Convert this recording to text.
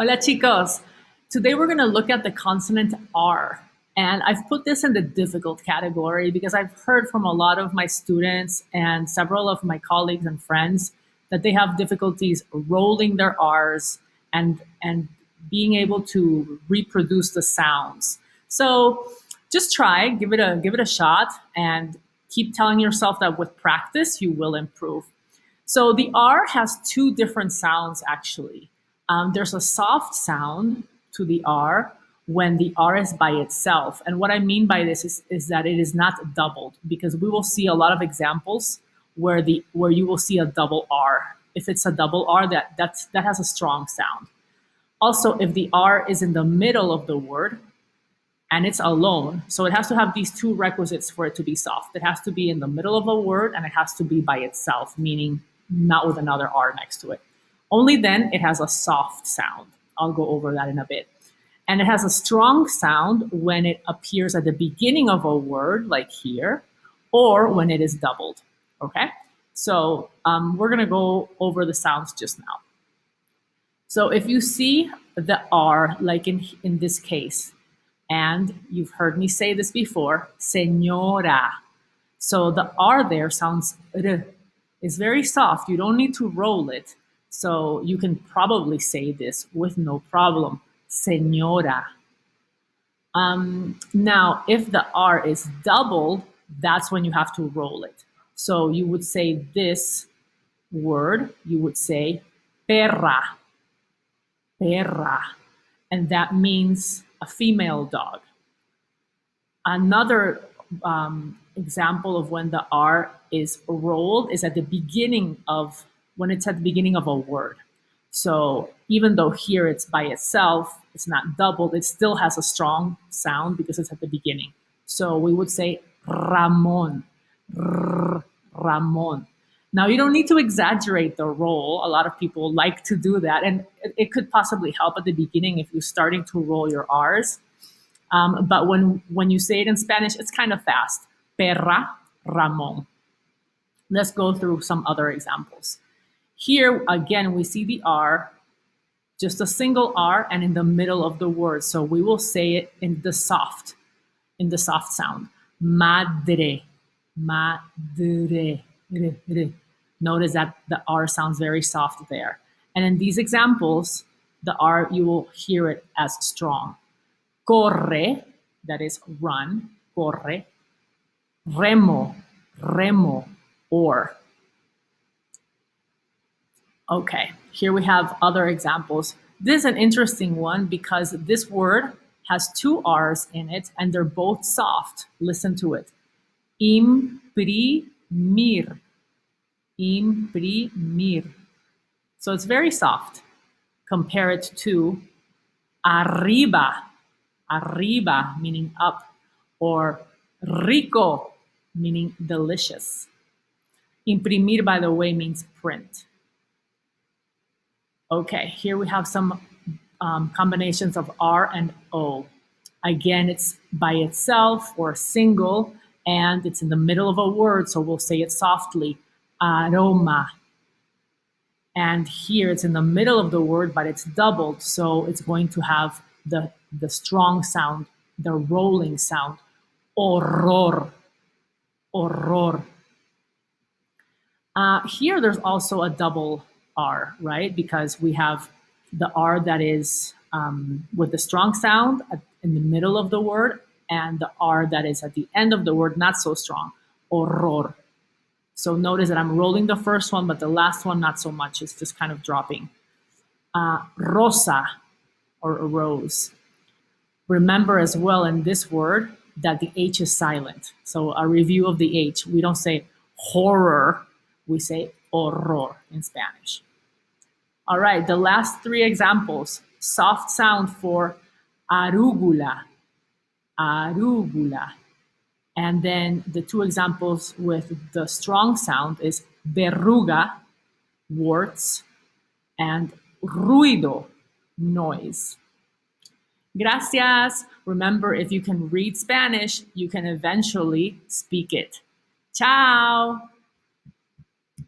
Hola chicos. Today we're going to look at the consonant R. And I've put this in the difficult category because I've heard from a lot of my students and several of my colleagues and friends that they have difficulties rolling their R's and being able to reproduce the sounds. So just try, give it a shot, and keep telling yourself that with practice you will improve. So the R has two different sounds actually. There's a soft sound to the R when the R is by itself. And what I mean by this is that it is not doubled, because we will see a lot of examples where you will see a double R. If it's a double R, that has a strong sound. Also, if the R is in the middle of the word and it's alone, so it has to have these two requisites for it to be soft. It has to be in the middle of a word and it has to be by itself, meaning not with another R next to it. Only then it has a soft sound. I'll go over that in a bit. And it has a strong sound when it appears at the beginning of a word, like here, or when it is doubled, okay? So we're gonna go over the sounds just now. So if you see the R, like in this case, and you've heard me say this before, señora. So the R there sounds R. It's very soft. You don't need to roll it. So you can probably say this with no problem, señora. Now, if the R is doubled, that's when you have to roll it. So you would say this word, you would say perra, perra, and that means a female dog. Another example of when the R is rolled is at the beginning of, when it's at the beginning of a word. So even though here it's by itself, it's not doubled, it still has a strong sound because it's at the beginning. So we would say Ramon, Ramon. Now you don't need to exaggerate the roll. A lot of people like to do that, and it could possibly help at the beginning if you're starting to roll your R's. But when you say it in Spanish, it's kind of fast. Perra, Ramon. Let's go through some other examples. Here, again, we see the R, just a single R, and in the middle of the word. So we will say it in the soft sound. Madre, madre. Notice that the R sounds very soft there. And in these examples, the R, you will hear it as strong. Corre, that is run, corre. Remo, remo, or. Okay, here we have other examples. This is an interesting one because this word has two R's in it and they're both soft. Listen to it. Imprimir, imprimir. So it's very soft. Compare it to arriba, arriba, meaning up, or rico, meaning delicious. Imprimir, by the way, means print. Okay, here we have some combinations of R and O. Again, it's by itself or single, and it's in the middle of a word, so we'll say it softly, aroma. And here it's in the middle of the word, but it's doubled, so it's going to have the strong sound, the rolling sound, horror, horror. Here there's also a double R, right? Because we have the R that is with the strong sound in the middle of the word, and the R that is at the end of the word, not so strong, horror. So notice that I'm rolling the first one, but the last one, not so much. It's just kind of dropping. Rosa, or a rose. Remember as well in this word that the H is silent. So a review of the H, we don't say horror, we say horror in Spanish. All right, the last three examples. Soft sound for arugula, arugula. And then the two examples with the strong sound is verruga, warts, and ruido, noise. Gracias. Remember, if you can read Spanish, you can eventually speak it. Ciao.